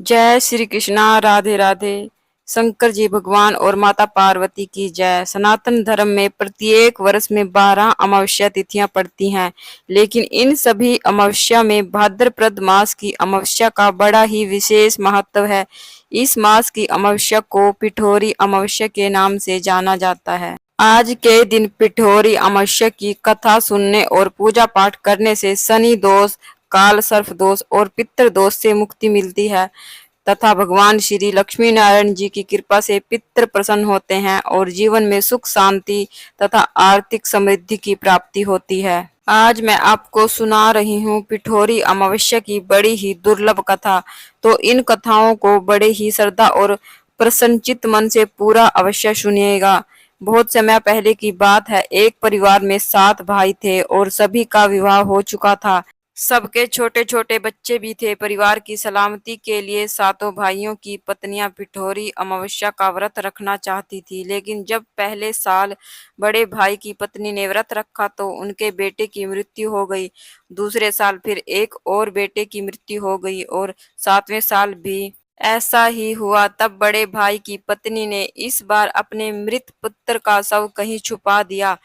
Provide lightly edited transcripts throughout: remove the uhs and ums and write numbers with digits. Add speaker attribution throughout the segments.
Speaker 1: जय श्री कृष्णा। राधे राधे। शंकर जी भगवान और माता पार्वती की जय। सनातन धर्म में प्रत्येक वर्ष में 12 अमावस्या तिथियां पड़ती हैं, लेकिन इन सभी अमावस्या में भाद्रपद मास की अमावस्या का बड़ा ही विशेष महत्व है। इस मास की अमावस्या को पिठोरी अमावस्या के नाम से जाना जाता है। आज के दिन पिठोरी अमावस्या की कथा सुनने और पूजा पाठ करने से शनि दोष, काल सर्प दोष और पितृ दोष से मुक्ति मिलती है तथा भगवान श्री लक्ष्मी नारायण जी की कृपा से पितृ प्रसन्न होते हैं और जीवन में सुख शांति तथा आर्थिक समृद्धि की प्राप्ति होती है। आज मैं आपको सुना रही हूँ पिठोरी अमावस्या की बड़ी ही दुर्लभ कथा। तो इन कथाओं को बड़े ही श्रद्धा और प्रसन्नचित्त मन से पूरा अवश्य सुनिएगा। बहुत समय पहले की बात है। एक परिवार में 7 भाई थे और सभी का विवाह हो चुका था। सबके छोटे छोटे बच्चे भी थे। परिवार की सलामती के लिए सातों भाइयों की पत्नियां पिठोरी अमावस्या का व्रत रखना चाहती थी, लेकिन जब पहले साल बड़े भाई की पत्नी ने व्रत रखा तो उनके बेटे की मृत्यु हो गई। दूसरे साल फिर एक और बेटे की मृत्यु हो गई और 7वें साल भी ऐसा ही हुआ। तब बड़े भाई की पत्नी ने इस बार अपने मृत पुत्र का शव कहीं छुपा दिया।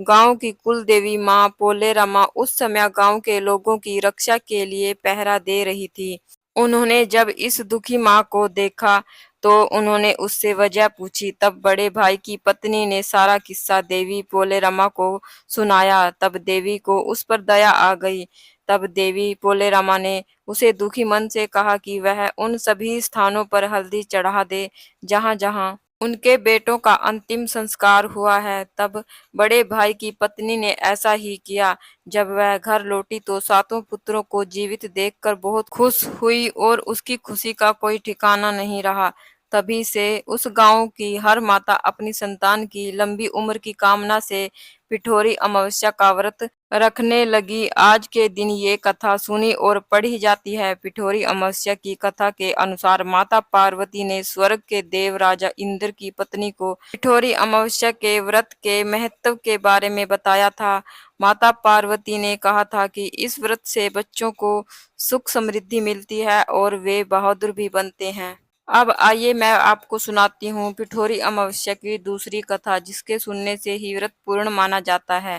Speaker 1: गांव की कुल देवी माँ पोलेरमा उस समय गांव के लोगों की रक्षा के लिए पहरा दे रही थी। उन्होंने जब इस दुखी माँ को देखा तो उन्होंने उससे वजह पूछी। तब बड़े भाई की पत्नी ने सारा किस्सा देवी पोलेरमा को सुनाया। तब देवी को उस पर दया आ गई। तब देवी पोलेरमा ने उसे दुखी मन से कहा कि वह उन सभी स्थानों पर हल्दी चढ़ा दे जहां जहां उनके बेटों का अंतिम संस्कार हुआ है। तब बड़े भाई की पत्नी ने ऐसा ही किया। जब वह घर लौटी तो सातों पुत्रों को जीवित देखकर बहुत खुश हुई और उसकी खुशी का कोई ठिकाना नहीं रहा। तभी से उस गांव की हर माता अपनी संतान की लंबी उम्र की कामना से पिठोरी अमावस्या का व्रत रखने लगी। आज के दिन ये कथा सुनी और पढ़ी जाती है। पिठोरी अमावस्या की कथा के अनुसार माता पार्वती ने स्वर्ग के देव राजा इंद्र की पत्नी को पिठोरी अमावस्या के व्रत के महत्व के बारे में बताया था। माता पार्वती ने कहा था कि इस व्रत से बच्चों को सुख समृद्धि मिलती है और वे बहादुर भी बनते हैं। अब आइए मैं आपको सुनाती हूँ पिठोरी अमावस्या की दूसरी कथा, जिसके सुनने से ही व्रत पूर्ण माना जाता है।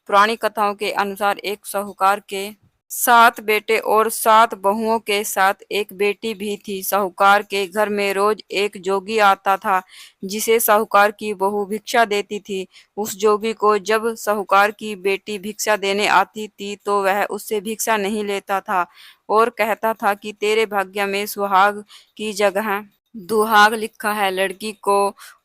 Speaker 1: पुरानी कथाओं के अनुसार एक साहूकार के 7 बेटे और 7 बहुओं के साथ एक बेटी भी थी। साहूकार के घर में रोज एक जोगी आता था, जिसे साहूकार की बहू भिक्षा देती थी। उस जोगी को जब साहूकार की बेटी भिक्षा देने आती थी तो वह उससे भिक्षा नहीं लेता था और कहता था कि तेरे भाग्य में सुहाग की जगह दुहाग लिखा है। लड़की को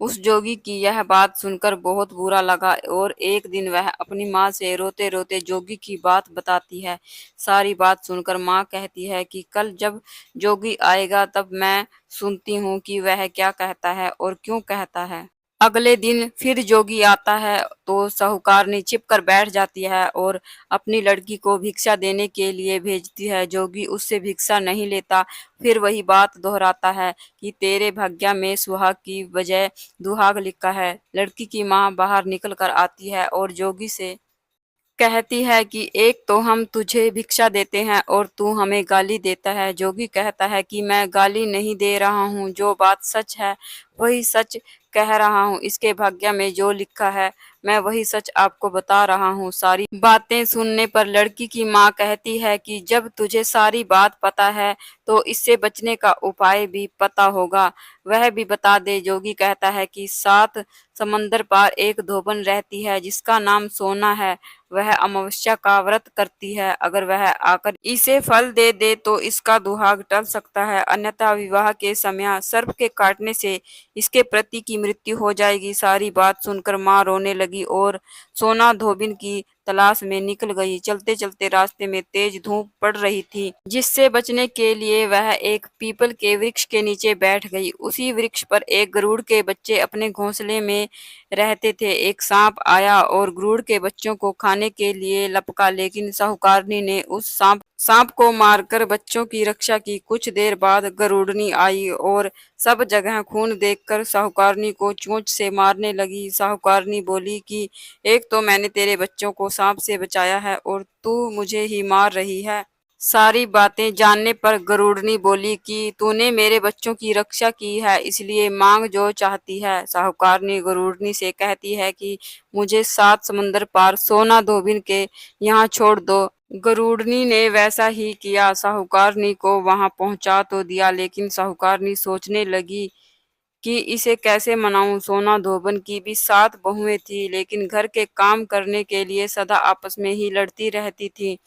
Speaker 1: उस जोगी की यह बात सुनकर बहुत बुरा लगा और एक दिन वह अपनी माँ से रोते रोते जोगी की बात बताती है। सारी बात सुनकर माँ कहती है कि कल जब जोगी आएगा तब मैं सुनती हूँ कि वह क्या कहता है और क्यों कहता है। अगले दिन फिर जोगी आता है तो साहूकारनी छिप कर बैठ जाती है और अपनी लड़की को भिक्षा देने के लिए भेजती है। जोगी उससे भिक्षा नहीं लेता, फिर वही बात दोहराता है कि तेरे भाग्य में सुहाग की बजाय दुहाग लिखा है। लड़की की माँ बाहर निकल कर आती है और जोगी से कहती है कि एक तो हम तुझे भिक्षा देते हैं और तू हमें गाली देता है। जोगी कहता है कि मैं गाली नहीं दे रहा हूँ, जो बात सच है वही सच कह रहा हूँ। इसके भाग्य में जो लिखा है मैं वही सच आपको बता रहा हूँ। सारी बातें सुनने पर लड़की की माँ कहती है कि जब तुझे सारी बात पता है तो इससे बचने का उपाय भी पता होगा, वह भी बता दे। जोगी कहता है कि 7 समंदर पार एक धोबन रहती है जिसका नाम सोना है। वह अमावस्या का व्रत करती है। अगर वह आकर इसे फल दे दे तो इसका दुहाग टल सकता है, अन्यथा विवाह के समय सर्प के काटने से इसके पति की मृत्यु हो जाएगी। सारी बात सुनकर माँ रोने लगी और सोना धोबिन की तलाश में निकल गई। चलते चलते रास्ते में तेज धूप पड़ रही थी, जिससे बचने के लिए वह एक पीपल के वृक्ष के नीचे बैठ गई। उसी वृक्ष पर एक गरुड़ के बच्चे अपने घोंसले में रहते थे। एक सांप आया और गरुड़ के बच्चों को खाने के लिए लपका, लेकिन साहूकारनी ने उस सांप को मारकर बच्चों की रक्षा की। कुछ देर बाद गरुड़नी आई और सब जगह खून देखकर साहूकारनी को चोंच से मारने लगी। साहूकारनी बोली कि एक तो मैंने तेरे बच्चों को सांप से बचाया है और तू मुझे ही मार रही है। सारी बातें जानने पर गरुड़नी बोली कि तूने मेरे बच्चों की रक्षा की है, इसलिए मांग जो चाहती है। साहूकारनी गरुड़नी से कहती है कि मुझे 7 समुंदर पार सोना धोबिन के यहाँ छोड़ दो। गरुड़नी ने वैसा ही किया। साहूकारनी को वहां पहुंचा तो दिया, लेकिन साहूकारनी सोचने लगी कि इसे कैसे मनाऊं। सोना धोबन की भी 7 बहुएं थी, लेकिन घर के काम करने के लिए सदा आपस में ही लड़ती रहती थी।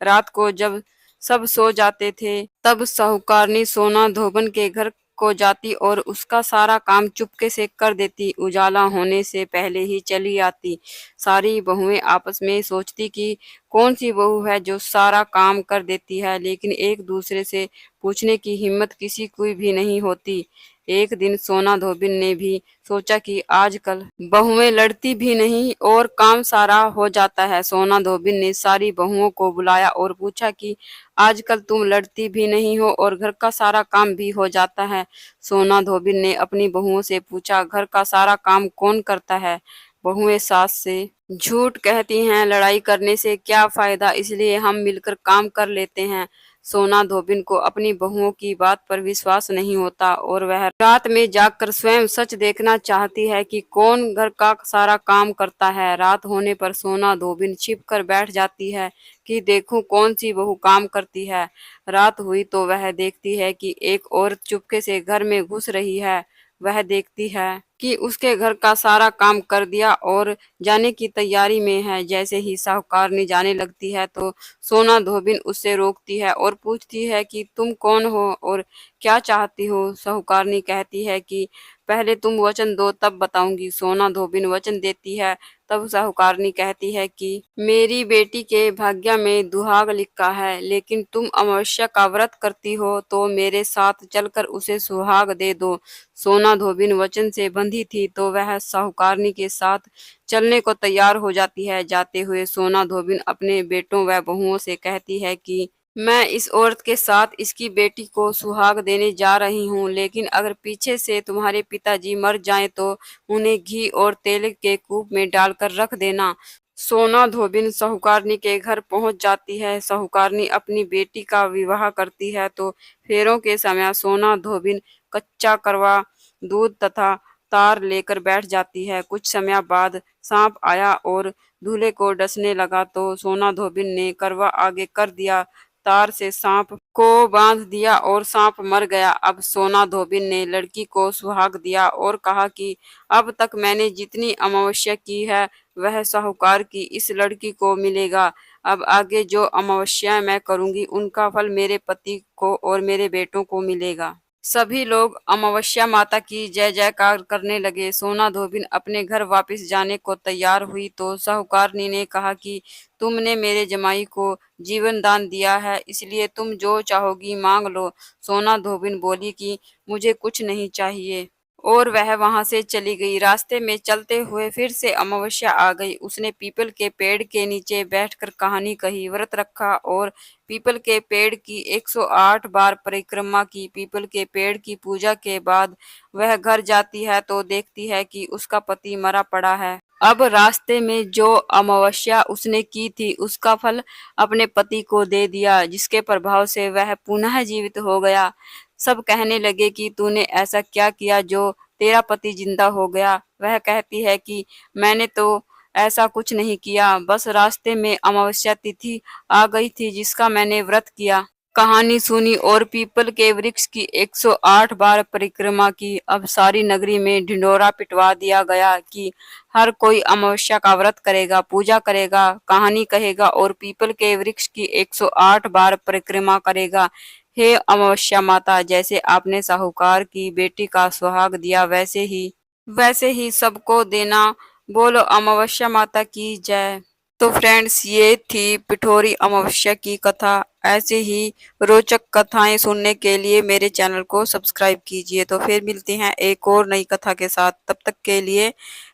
Speaker 1: रात को जब सब सो जाते थे, तब साहूकारनी सोना धोबन के घर को जाती और उसका सारा काम चुपके से कर देती। उजाला होने से पहले ही चली आती। सारी बहुएं आपस में सोचती कि कौन सी बहू है जो सारा काम कर देती है, लेकिन एक दूसरे से पूछने की हिम्मत किसी की भी नहीं होती। एक दिन सोना धोबिन ने भी सोचा कि आजकल बहुएं लड़ती भी नहीं और काम सारा हो जाता है। सोना धोबिन ने सारी बहुओं को बुलाया और पूछा कि आजकल तुम लड़ती भी नहीं हो और घर का सारा काम भी हो जाता है। सोना धोबिन ने अपनी बहुओं से पूछा, घर का सारा काम कौन करता है? बहुएं सास से झूठ कहती हैं, लड़ाई करने से क्या फायदा, इसलिए हम मिलकर काम कर लेते हैं। सोना धोबिन को अपनी बहुओं की बात पर विश्वास नहीं होता और वह रात में जागकर स्वयं सच देखना चाहती है कि कौन घर का सारा काम करता है। रात होने पर सोना धोबिन छिप कर बैठ जाती है कि देखूं कौन सी बहू काम करती है। रात हुई तो वह देखती है कि एक औरत चुपके से घर में घुस रही है। वह देखती है कि उसके घर का सारा काम कर दिया और जाने की तैयारी में है। जैसे ही साहूकारनी जाने लगती है तो सोना धोबिन उससे रोकती है और पूछती है कि तुम कौन हो और क्या चाहती हो। साहूकारनी कहती है कि पहले तुम वचन दो तब बताऊंगी। सोना धोबिन वचन देती है। तब साहूकारनी कहती है कि मेरी बेटी के भाग्य में दुहाग लिखा है, लेकिन तुम अमावस्या का व्रत करती हो तो मेरे साथ चलकर उसे सुहाग दे दो। सोना धोबिन वचन से बंधी थी तो वह साहूकारनी के साथ चलने को तैयार हो जाती है। जाते हुए सोना धोबिन अपने बेटों व बहुओं से कहती है कि मैं इस औरत के साथ इसकी बेटी को सुहाग देने जा रही हूँ, लेकिन अगर पीछे से तुम्हारे पिताजी मर जाएं तो उन्हें घी और तेल के कूप में डालकर रख देना। सोना धोबिन साहूकारनी के घर पहुंच जाती है। साहूकारनी अपनी बेटी का विवाह करती है तो फेरों के समय सोना धोबिन कच्चा करवा दूध तथा तार लेकर बैठ जाती है। कुछ समय बाद सांप आया और दूल्हे को डसने लगा तो सोना धोबिन ने करवा आगे कर दिया, तार से सांप को बांध दिया और सांप मर गया। अब सोना धोबिन ने लड़की को सुहाग दिया और कहा कि अब तक मैंने जितनी अमावस्या की है वह साहूकार की इस लड़की को मिलेगा। अब आगे जो अमावस्या मैं करूंगी उनका फल मेरे पति को और मेरे बेटों को मिलेगा। सभी लोग अमावस्या माता की जय जयकार करने लगे। सोना धोबिन अपने घर वापस जाने को तैयार हुई तो साहूकारनी ने कहा कि तुमने मेरे जमाई को जीवन दान दिया है, इसलिए तुम जो चाहोगी मांग लो। सोना धोबिन बोली कि मुझे कुछ नहीं चाहिए और वह वहां से चली गई। रास्ते में चलते हुए फिर से अमावस्या आ गई। उसने पीपल के पेड़ के नीचे बैठकर कहानी कही, व्रत रखा और पीपल के पेड़ की 108 बार परिक्रमा की। पीपल के पेड़ की पूजा के बाद वह घर जाती है तो देखती है कि उसका पति मरा पड़ा है। अब रास्ते में जो अमावस्या उसने की थी उसका फल अपने पति को दे दिया, जिसके प्रभाव से वह पुनः जीवित हो गया। सब कहने लगे कि तूने ऐसा क्या किया जो तेरा पति जिंदा हो गया। वह कहती है कि मैंने तो ऐसा कुछ नहीं किया, बस रास्ते में अमावस्या तिथि आ गई थी जिसका मैंने व्रत किया। कहानी सुनी और पीपल के वृक्ष की 108 बार परिक्रमा की। अब सारी नगरी में ढिंढोरा पिटवा दिया गया कि हर कोई अमावस्या का व्रत करेगा, पूजा करेगा, कहानी कहेगा और पीपल के वृक्ष की 108 बार परिक्रमा करेगा। हे अमावस्या माता, जैसे आपने साहूकार की बेटी का सुहाग दिया वैसे ही सबको देना। बोलो अमावस्या माता की जय। तो फ्रेंड्स, ये थी पिठोरी अमावस्या की कथा। ऐसे ही रोचक कथाएं सुनने के लिए मेरे चैनल को सब्सक्राइब कीजिए। तो फिर मिलते हैं एक और नई कथा के साथ। तब तक के लिए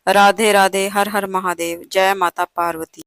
Speaker 1: राधे राधे, हर हर महादेव, जय माता पार्वती।